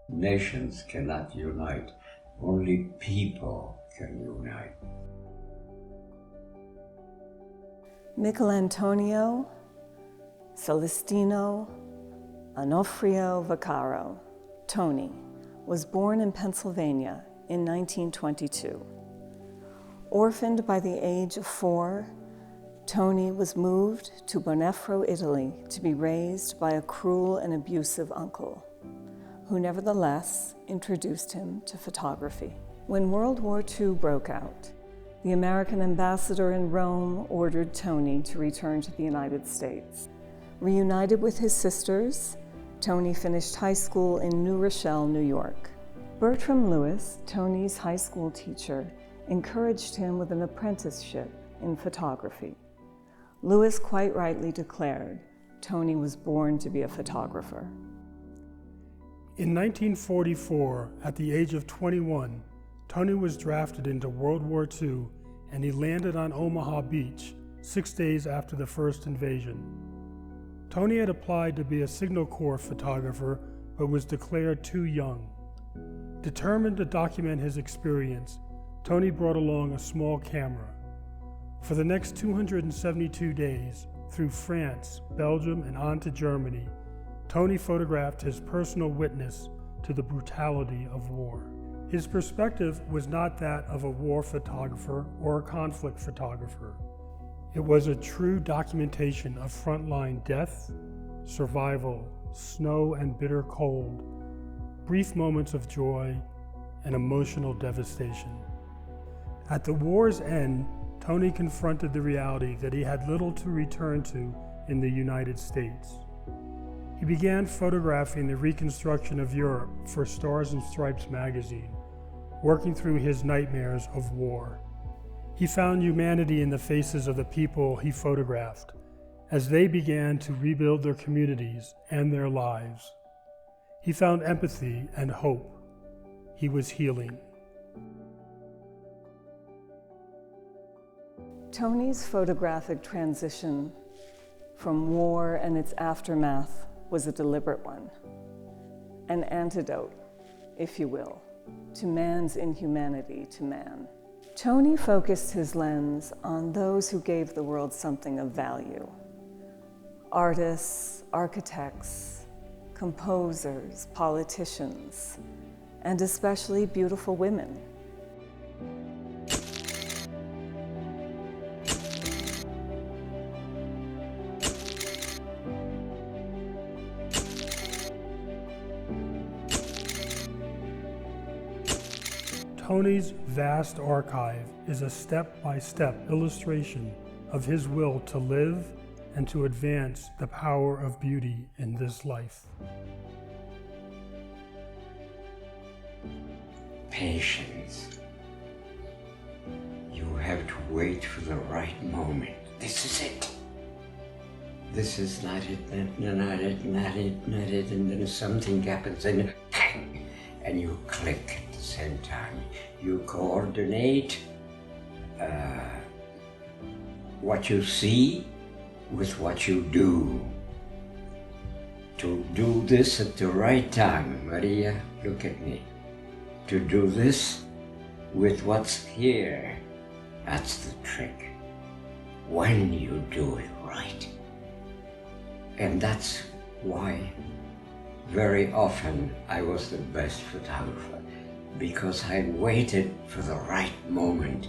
Nations cannot unite. Only people can unite. Michelantonio Celestino Onofrio Vaccaro, Tony, was born in Pennsylvania in 1922. Orphaned by the age of 4, Tony was moved to Monroe, Italy, to be raised by a cruel and abusive uncle, who nevertheless introduced him to photography. When World War II broke out, the American ambassador in Rome ordered Tony to return to the United States. Reunited with his sisters, Tony finished high school in New Rochelle, New York. Bertram Lewis, Tony's high school teacher, encouraged him with an apprenticeship in photography. Lewis quite rightly declared Tony was born to be a photographer. In 1944, at the age of 21, Tony was drafted into World War II, and he landed on Omaha Beach 6 days after the first invasion. Tony had applied to be a Signal Corps photographer, but was declared too young. Determined to document his experience, Tony brought along a small camera. For the next 272 days, through France, Belgium, and on to Germany, Tony photographed his personal witness to the brutality of war. His perspective was not that of a war photographer or a conflict photographer. It was a true documentation of frontline death, survival, snow and bitter cold, brief moments of joy, and emotional devastation. At the war's end, Tony confronted the reality that he had little to return to in the United States. He began photographing the reconstruction of Europe for Stars and Stripes magazine, working through his nightmares of war. He found humanity in the faces of the people he photographed as they began to rebuild their communities and their lives. He found empathy and hope. He was healing. Tony's photographic transition from war and its aftermath was a deliberate one, an antidote, if you will, to man's inhumanity to man. Tony focused his lens on those who gave the world something of value: artists, architects, composers, politicians, and especially beautiful women. Tony's vast archive is a step-by-step illustration of his will to live and to advance the power of beauty in this life. Patience. You have to wait for the right moment. This is it. This is not it, not it, and then something happens and bang, and you click at the same time. You coordinate what you see with what you do. To do this at the right time, Maria, look at me. To do this with what's here, that's the trick. When you do it right. And that's why very often I was the best photographer, because I waited for the right moment